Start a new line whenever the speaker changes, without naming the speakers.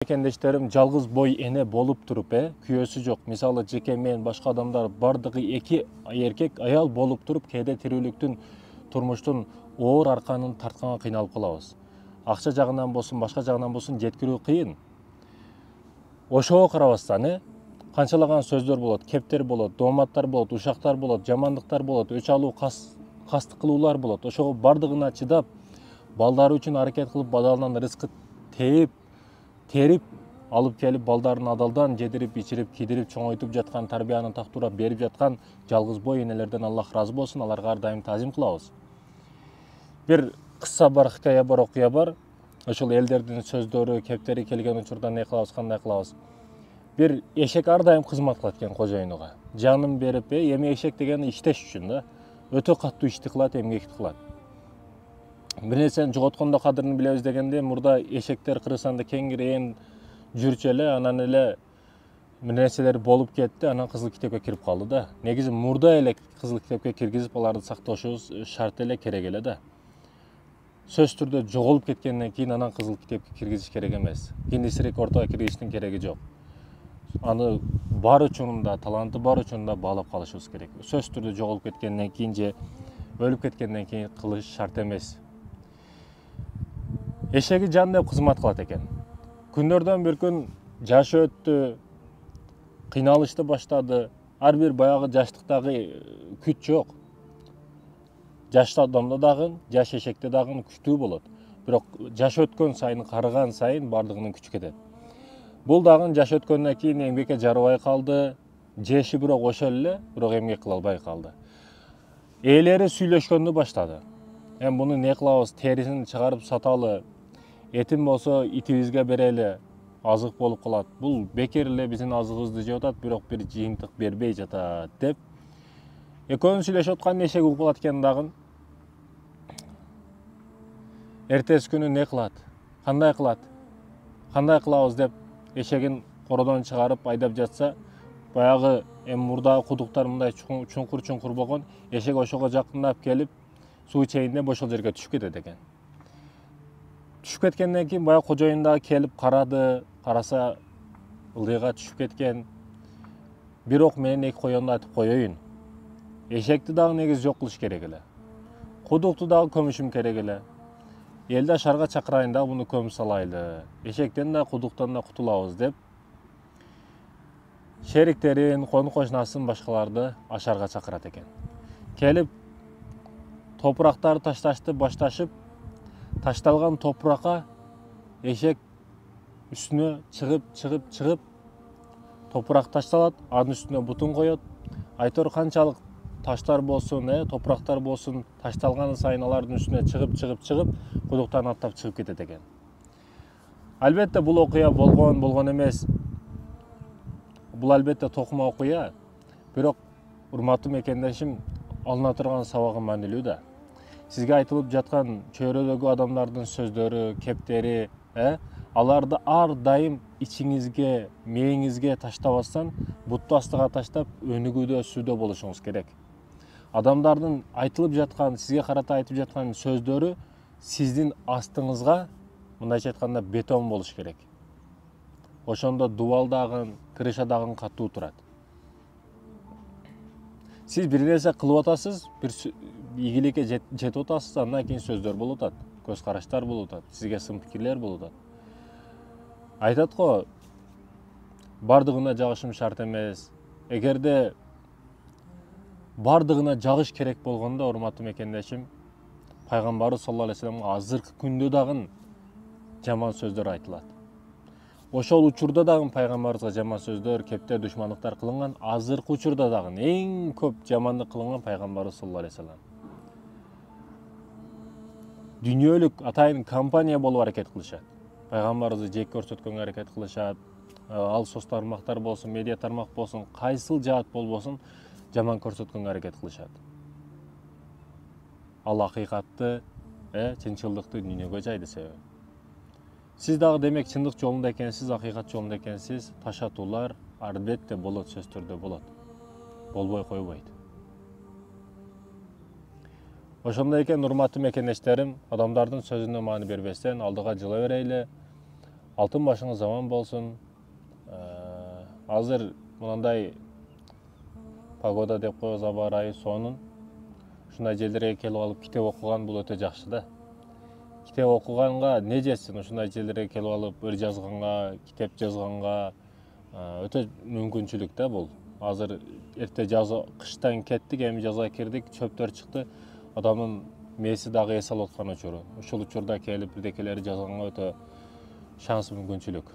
Мекендештерим жалгыз бой эне болуп туруп, күйөөсү жок. Мисалы жеке мен, башка адамдар бардыгы эки эркек, аял болуп туруп, кээде тирүүлүктүн, турмуштун оор арканын тартканга кыйналып калабыз. Акча жагынан болсун, башка жагынан болсун жеткирүү кыйын. Ошого карабастан, канчалаган сөздөр болот, кептер болот, дооматтар болот, ушактар болот, жамандыктар болот, өч алуу, кастык кылуулар болот. Ошого бардыгына чыдап, балдары үчүн аракет кылып, бадалынан рызкы терип алып келип, балдарын адалдан жедирип, ичирип, кийдирип, чоңойтуп жаткан, тарбияны тактурап берип жаткан жалгыз бой энелерден Аллах ыраазы болсун, аларга ар дайым таазим кылабыз. Бир кысса бар, хикая бар, окуя бар. Ошол элдердин сөздөрү, кептери келген учурда эмне кылабыз, кандай кылабыз? Бир эшек ар дайым кызмат кылат экен кожоюнуга. Жанын берип, эми эшек деген иштеш үчүн да. Өтө каттуу ишти кылат, эмгекти кылат. Бир нерсени жоготкондо кадырын билебиз дегенде, мурда эшектер Кыргызстанда кеңирээен жүрчү эле, анан эле бир нерселер болуп кетти, анан кызыл китепке кирип калды да. Негизи мурда эле кызыл китепке киргизип, аларды сактоошубуз шарт эле, керек эле да. Сөз түрдө жоголуп кеткенден кийин анан кызыл китепке киргизиш керек эмес. Гиннес рекордуга киргизиштин кереги жок. Аны бар учурунда, таланты бар учурунда баалап калышыбыз керек. Сөз түрдө жоголуп кеткенден кийин же өлүп кеткенден кийин кылыш шарт эмес. Эшеги жан деп кызмат кылат экен. Күндөрдөн бир күн жаш өттү, кыйналышты баштады. Ар бир баягы жаштыктагы күч жок. Жаш адамда дагы, жаш эшекте дагы күчтүү болот. Бирок жаш өткөн сайын, карыган сайын бардыгынын күчү кетет. Бул дагы жаш өткөндөн кийин эмгекке жарабай калды. Жеши бирок ошол эле, бирок эмгек кыла албай калды. Ээлери сүйлөшкөндү баштады. Эми буну не кылабыз? Терисин чыгарып саталы, этим болсо итибизге берели, азык болуп калат. Бул бекер эле биздин азыгыбызды жеп атат, бирок бир жыйынтык бербей жатат деп. Экөөнүн сүйлөшүп аткан эшек угуп калат экен дагы. Эртеси күнү не кылат? Кандай кылат? Кандай кылабыз деп эшегин кородон чыгарып айдап жатса, баягы эми мурдагы кудуктар мындай чуңкур болгон, эшек ошого жакындап келип, суу чейинде ошол жерге түшүп кетет экен. Түшүп кеткенден кийин баягы кожоюн дагы келип карады, караса ылдыйга түшүп кеткен. Бир ок менен эки коёнду атып коеюн. Эшекти дагы негизи жок кылыш керек эле. Кудукту дагы көмүшүм керек эле. Элди ашарга чакырайын да буну көмүп салайлы. Эшектен да кудуктан да кутулабыз деп шериктерин, кону кошунасын, башкаларды ашарга чакырат экен. Келип топурактарды ташташты башташып, ташталган топуракка эшек үстүнө чыгып, топурак ташталат, анын үстүнө бутун коет. Айтор канчалык таштар болсун, топурактар болсун, ташталганы сайын алардын үстүнө чыгып, кудуктан аттап чыгып кетет экен. Албетте бул окуя болгон эмес. Бул албетте токума окуя. Бирок урматтуу мекендешим, алына турган сабагы маанилүү да. Сизге айтылып жаткан чөйрөдөгү адамдардын сөздөрү, кептери, аларды ар дайым ичиңизге, мээңизге таштабастан, бутту астыга таштап, өнүгүүдө, өсүүдө болушуңуз керек. Адамдардын айтылып жаткан, сизге карата айтып жаткан сөздөрү сиздин астыңызга, мындайча айтканда, бетон болуш керек. Ошондо дубал дагы, крыша дагы катуу турат. Сиз бир нерсе кылып атасыз, бир ийгиликке жетип атасыз, андан кийин сөздөр болуп атат, көз караштар болуп атат, сизге сын пикирлер болуп атат. Айтат го, бардыгына жагышым шарт эмес. Эгерде бардыгына жагыш керек болгондо, урматтуу мекендешим, пайгамбарыбыз саллаллаху алейхи вассаламга азыркы күндө дагы жаман сөздөр айтылат. Ошол учурда дагы пайгамбарыбызга жаман сөздөр, кептер, душмандыктар кылынган, азыркы учурда дагы эң көп жамандык кылынган пайгамбарыбыз саллаллаху алейхи вассалам. Дүйнөлүк атайын компания болуп аракет кылышат. Пайгамбарыбызды жек көрсөткөнгө аракет кылышат. Ал соц тармактар болсун, медиа тармак болсун, кайсыл жаат болбосун, жаман көрсөткөнгө аракет кылышат. Ал акыйкатты, чынчылдыкты дүйнөгө жайды себеби. Сиз дагы демек чындык жолунда экенсиз, акыйкат жолунда экенсиз, ташатуулар албетте болот, сөз түрдө болот. Болбой койбойт. Ошондой экен, урматтуу мекендештерим, адамдардын сөзүнө маани бербестен алдыга жыла берели, Алтын башыңыз аман болсун. Азыр мынандай погода деп коебуз, аба ырайы сонун. Ушундай жерлерге келип алып китеп окуган бул өтө жакшы да. Китеп окуганга не жетсин, ушундай жерлерге келип алып ыр жазганга, китеп жазганга өтө мүмкүнчүлүк да бул. Азыр эрте жаз кыштан кеттик, эми жазга кирдик, чөптөр чыкты. Адамдын мээси дагы эс алып аткан учуру. Ушул учурда келип бирдекелерди жазганга өтө шанс мүмкүнчүлүк.